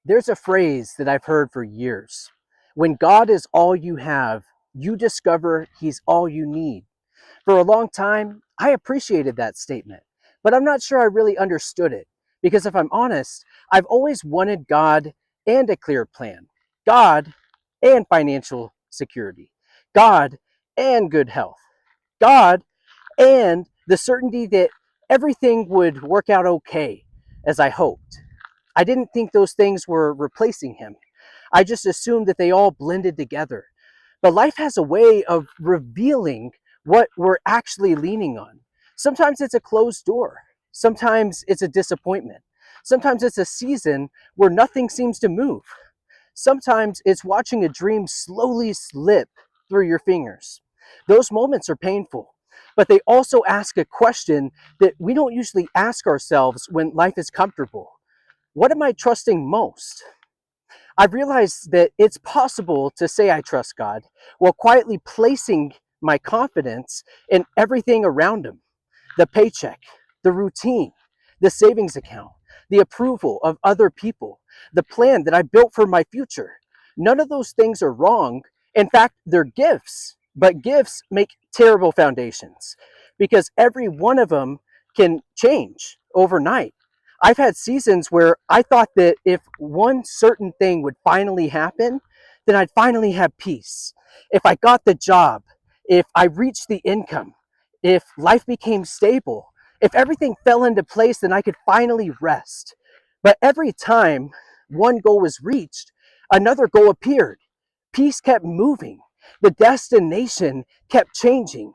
There's a phrase that I've heard for years. When God is all you have, you discover He's all you need. For a long time, I appreciated that statement, but I'm not sure I really understood it. Because if I'm honest, I've always wanted God and a clear plan, God and financial security, God and good health, God and the certainty that everything would work out okay as I hoped. I didn't think those things were replacing Him. I just assumed that they all blended together. But life has a way of revealing what we're actually leaning on. Sometimes it's a closed door. Sometimes it's a disappointment. Sometimes it's a season where nothing seems to move. Sometimes it's watching a dream slowly slip through your fingers. Those moments are painful, but they also ask a question that we don't usually ask ourselves when life is comfortable. What am I trusting most? I've realized that it's possible to say I trust God while quietly placing my confidence in everything around Him: the paycheck, the routine, the savings account, the approval of other people, the plan that I built for my future. None of those things are wrong. In fact, they're gifts, but gifts make terrible foundations because every one of them can change overnight. I've had seasons where I thought that if one certain thing would finally happen, then I'd finally have peace. If I got the job, if I reached the income, if life became stable, if everything fell into place, then I could finally rest. But every time one goal was reached, another goal appeared. Peace kept moving. The destination kept changing.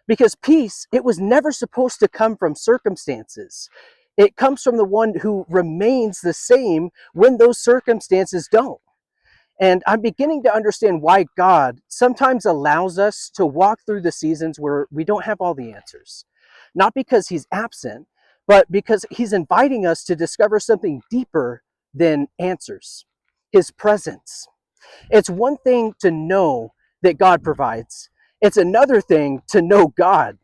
Because peace, it was never supposed to come from circumstances. It comes from the one who remains the same when those circumstances don't. And I'm beginning to understand why God sometimes allows us to walk through the seasons where we don't have all the answers. Not because He's absent, but because He's inviting us to discover something deeper than answers: His presence. It's one thing to know that God provides, it's another thing to know God.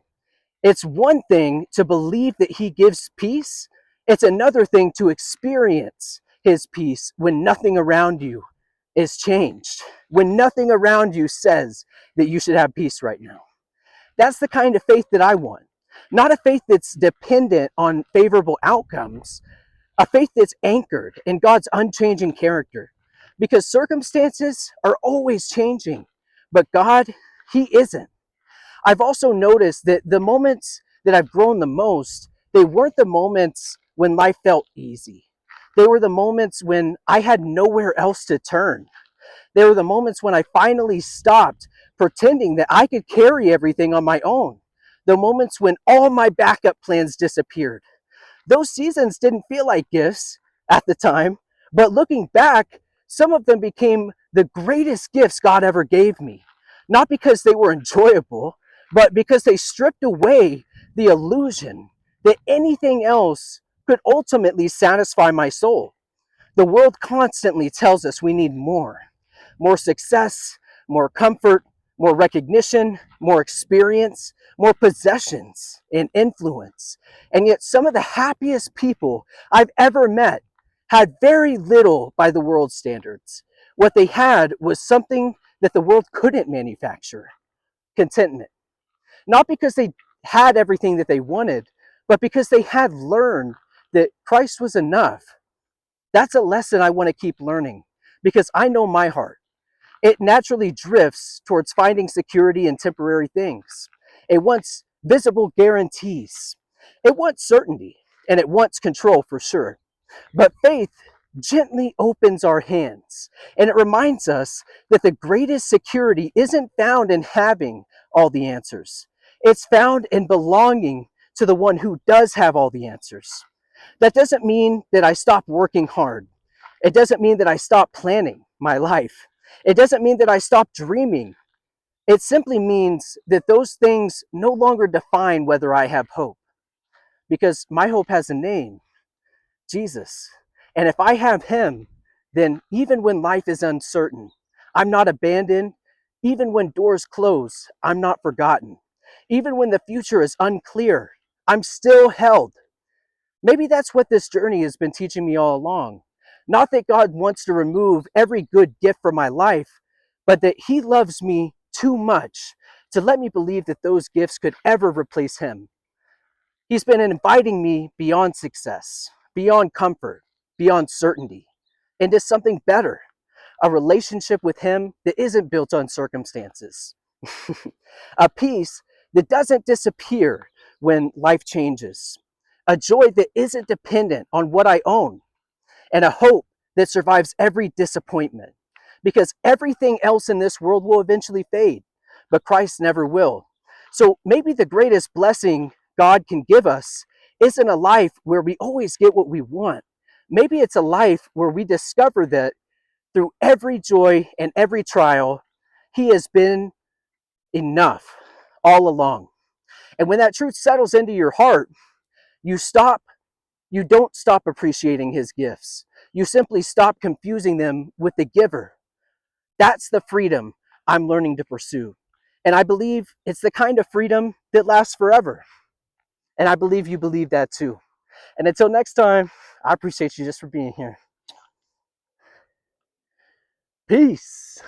It's one thing to believe that He gives peace, it's another thing to experience His peace when nothing around you is changed, when nothing around you says that you should have peace right now. That's the kind of faith that I want. Not a faith that's dependent on favorable outcomes, a faith that's anchored in God's unchanging character. Because circumstances are always changing, but God, He isn't. I've also noticed that the moments that I've grown the most, they weren't the moments when life felt easy. They were the moments when I had nowhere else to turn. They were the moments when I finally stopped pretending that I could carry everything on my own. The moments when all my backup plans disappeared. Those seasons didn't feel like gifts at the time, but looking back, some of them became the greatest gifts God ever gave me. Not because they were enjoyable, but because they stripped away the illusion that anything else could ultimately satisfy my soul. The world constantly tells us we need more success, more comfort, more recognition, more experience, more possessions and influence. And yet, some of the happiest people I've ever met had very little by the world's standards. What they had was something that the world couldn't manufacture: contentment. Not because they had everything that they wanted, but because they had learned that Christ was enough. That's a lesson I want to keep learning because I know my heart. It naturally drifts towards finding security in temporary things. It wants visible guarantees. It wants certainty, and it wants control for sure. But faith gently opens our hands, and it reminds us that the greatest security isn't found in having all the answers. It's found in belonging to the one who does have all the answers. That doesn't mean that I stop working hard. It doesn't mean that I stop planning my life. It doesn't mean that I stop dreaming. It simply means that those things no longer define whether I have hope, because my hope has a name: Jesus. And if I have Him, then even when life is uncertain, I'm not abandoned. Even when doors close, I'm not forgotten. Even when the future is unclear, I'm still held. Maybe that's what this journey has been teaching me all along. Not that God wants to remove every good gift from my life, but that He loves me too much to let me believe that those gifts could ever replace Him. He's been inviting me beyond success, beyond comfort, beyond certainty, into something better, a relationship with Him that isn't built on circumstances, a peace that doesn't disappear when life changes, a joy that isn't dependent on what I own, and a hope that survives every disappointment. Because everything else in this world will eventually fade, but Christ never will. So maybe the greatest blessing God can give us isn't a life where we always get what we want. Maybe it's a life where we discover that through every joy and every trial, He has been enough all along. And when that truth settles into your heart, you stop you don't stop appreciating His gifts. You simply stop confusing them with the giver. That's the freedom I'm learning to pursue. And I believe it's the kind of freedom that lasts forever. And I believe you believe that too. And until next time, I appreciate you just for being here. Peace.